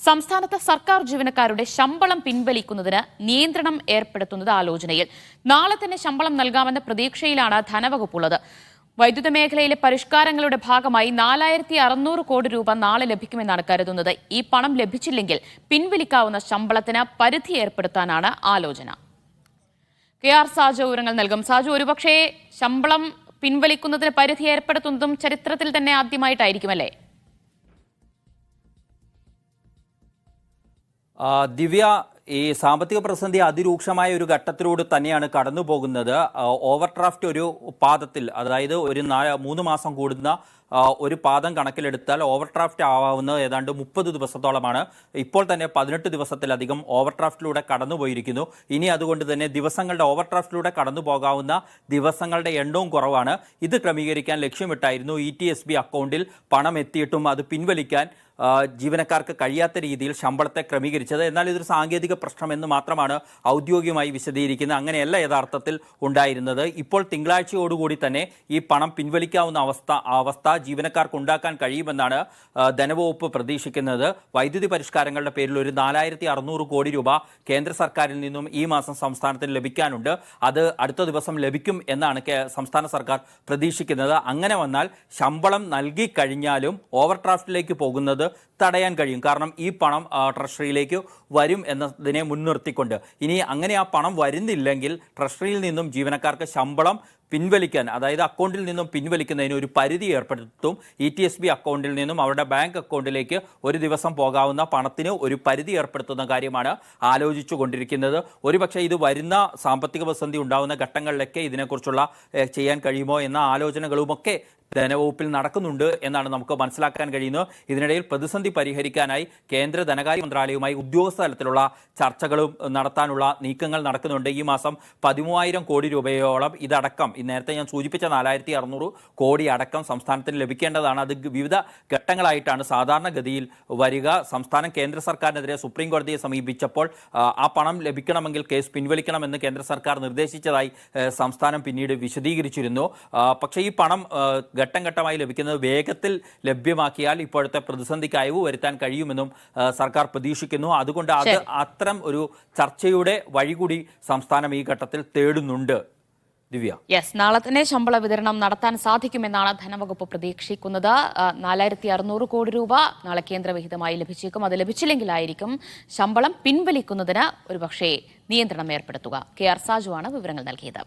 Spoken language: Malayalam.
സംസ്ഥാനത്ത് സർക്കാർ ജീവനക്കാരുടെ ശമ്പളം പിൻവലിക്കുന്നതിന് നിയന്ത്രണം ഏർപ്പെടുത്തുന്നത് ആലോചനയിൽ. നാളെ തന്നെ ശമ്പളം നൽകാമെന്ന പ്രതീക്ഷയിലാണ് ധനവകുപ്പുള്ളത്. വൈദ്യുത മേഖലയിലെ പരിഷ്കാരങ്ങളുടെ ഭാഗമായി 4600 കോടി രൂപ നാളെ ലഭിക്കുമെന്നാണ് കരുതുന്നത്. ഈ പണം ലഭിച്ചില്ലെങ്കിൽ പിൻവലിക്കാവുന്ന ശമ്പളത്തിന് പരിധി ഏർപ്പെടുത്താനാണ് ആലോചന. KR സാജു വിവരങ്ങൾ നൽകും. സാജു, ഒരുപക്ഷേ ശമ്പളം പിൻവലിക്കുന്നതിന് പരിധി ഏർപ്പെടുത്തുന്നതും ചരിത്രത്തിൽ തന്നെ ആദ്യമായിട്ടായിരിക്കുമല്ലേ? ദിവ്യ, ഈ സാമ്പത്തിക പ്രതിസന്ധി അതിരൂക്ഷമായ ഒരു ഘട്ടത്തിലൂടെ തന്നെയാണ് കടന്നു പോകുന്നത്. ഓവർ ഡ്രാഫ്റ്റ് ഒരു പാദത്തിൽ, അതായത് ഒരു 3 മാസം കൂടുന്ന ഒരു പാദം കണക്കിലെടുത്താൽ ഓവർ ഡ്രാഫ്റ്റ് ആവാവുന്നത് ഏതാണ്ട് 30 ദിവസത്തോളമാണ്. ഇപ്പോൾ തന്നെ 18 ദിവസത്തിലധികം ഓവർ ഡ്രാഫ്റ്റിലൂടെ കടന്നുപോയിരിക്കുന്നു. ഇനി അതുകൊണ്ട് തന്നെ ദിവസങ്ങളുടെ ഓവർ ഡ്രാഫ്റ്റിലൂടെ കടന്നു പോകാവുന്ന ദിവസങ്ങളുടെ എണ്ണവും കുറവാണ്. ഇത് ക്രമീകരിക്കാൻ ലക്ഷ്യമിട്ടായിരുന്നു ETSB അക്കൗണ്ടിൽ പണം എത്തിയിട്ടും അത് പിൻവലിക്കാൻ ജീവനക്കാർക്ക് കഴിയാത്ത രീതിയിൽ ശമ്പളത്തെ ക്രമീകരിച്ചത്. എന്നാൽ ഇതൊരു സാങ്കേതിക പ്രശ്നമെന്ന് മാത്രമാണ് ഔദ്യോഗികമായി വിശദീകരിക്കുന്നത്. അങ്ങനെയല്ല യഥാർത്ഥത്തിൽ ഉണ്ടായിരുന്നത്. ഇപ്പോൾ തിങ്കളാഴ്ചയോടുകൂടി തന്നെ ഈ പണം പിൻവലിക്കാവുന്ന അവസ്ഥ ജീവനക്കാർക്ക് ഉണ്ടാക്കാൻ കഴിയുമെന്നാണ് ധനവകുപ്പ് പ്രതീക്ഷിക്കുന്നത്. വൈദ്യുതി പരിഷ്കാരങ്ങളുടെ പേരിൽ ഒരു 4600 കോടി രൂപ കേന്ദ്ര സർക്കാരിൽ നിന്നും ഈ മാസം സംസ്ഥാനത്തിന് ലഭിക്കാനുണ്ട്. അത് അടുത്ത ദിവസം ലഭിക്കും എന്നാണ് സംസ്ഥാന സർക്കാർ പ്രതീക്ഷിക്കുന്നത്. അങ്ങനെ വന്നാൽ ശമ്പളം നൽകി കഴിഞ്ഞാലും ഓവർ ഡ്രാഫ്റ്റിലേക്ക് പോകുന്നത് തടയാൻ കഴിയും. കാരണം ഈ പണം ട്രഷറിയിലേക്ക് വരും എന്നതിനെ മുൻനിർത്തിക്കൊണ്ട് ഇനി അങ്ങനെ ആ പണം വരുന്നില്ലെങ്കിൽ ട്രഷറിയിൽ നിന്നും ജീവനക്കാർക്ക് ശമ്പളം പിൻവലിക്കാൻ, അതായത് അക്കൗണ്ടിൽ നിന്നും പിൻവലിക്കുന്നതിന് ഒരു പരിധി ഏർപ്പെടുത്തും. ETSB അക്കൗണ്ടിൽ നിന്നും അവരുടെ ബാങ്ക് അക്കൗണ്ടിലേക്ക് ഒരു ദിവസം പോകാവുന്ന പണത്തിന് ഒരു പരിധി ഏർപ്പെടുത്തുന്ന കാര്യമാണ് ആലോചിച്ചു കൊണ്ടിരിക്കുന്നത്. ഒരുപക്ഷെ ഇത് വരുന്ന സാമ്പത്തിക പ്രതിസന്ധി ഉണ്ടാകുന്ന ഘട്ടങ്ങളിലൊക്കെ ഇതിനെക്കുറിച്ചുള്ള ചെയ്യാൻ കഴിയുമോ എന്ന ആലോചനകളുമൊക്കെ ധനവകുപ്പിൽ നടക്കുന്നുണ്ട് എന്നാണ് നമുക്ക് മനസ്സിലാക്കാൻ കഴിയുന്നത്. ഇതിനിടയിൽ പ്രതിസന്ധി പരിഹരിക്കാനായി കേന്ദ്ര ധനകാര്യ മന്ത്രാലയവുമായി ഉദ്യോഗസ്ഥ തലത്തിലുള്ള ചർച്ചകളും നടത്താനുള്ള നീക്കങ്ങൾ നടക്കുന്നുണ്ട്. ഈ മാസം 13,000 കോടി രൂപയോളം ഇതടക്കം, നേരത്തെ ഞാൻ സൂചിപ്പിച്ച 4600 കോടി അടക്കം സംസ്ഥാനത്തിന് ലഭിക്കേണ്ടതാണ്. അത് വിവിധ ഘട്ടങ്ങളായിട്ടാണ് സാധാരണഗതിയിൽ വരിക. സംസ്ഥാനം കേന്ദ്ര സർക്കാരിനെതിരെ സുപ്രീം കോടതിയെ സമീപിച്ചപ്പോൾ ആ പണം ലഭിക്കണമെങ്കിൽ കേസ് പിൻവലിക്കണമെന്ന് കേന്ദ്ര സർക്കാർ നിർദ്ദേശിച്ചതായി സംസ്ഥാനം പിന്നീട് വിശദീകരിച്ചിരുന്നു. പക്ഷേ ഈ പണം ഘട്ടം ഘട്ടമായി ലഭിക്കുന്നത് വേഗത്തിൽ ലഭ്യമാക്കിയാൽ ഇപ്പോഴത്തെ പ്രതിസന്ധിക്ക് അയവ് വരുത്താൻ കഴിയുമെന്നും സർക്കാർ പ്രതീക്ഷിക്കുന്നു. അതുകൊണ്ട് അത്തരം ഒരു ചർച്ചയുടെ വഴി കൂടി സംസ്ഥാനം ഈ ഘട്ടത്തിൽ തേടുന്നുണ്ട്. ദിവ്യ, നാളെ തന്നെ ശമ്പള വിതരണം നടത്താൻ സാധിക്കുമെന്നാണ് ധനവകുപ്പ് പ്രതീക്ഷിക്കുന്നത്. 4600 കോടി രൂപ നാളെ കേന്ദ്രവിഹിതമായി ലഭിച്ചേക്കും. അത് ലഭിച്ചില്ലെങ്കിലായിരിക്കും ശമ്പളം പിൻവലിക്കുന്നതിന് ഒരുപക്ഷേ നിയന്ത്രണം ഏർപ്പെടുത്തുക. KR സാജു ആണ് വിവരങ്ങൾ നൽകിയത്.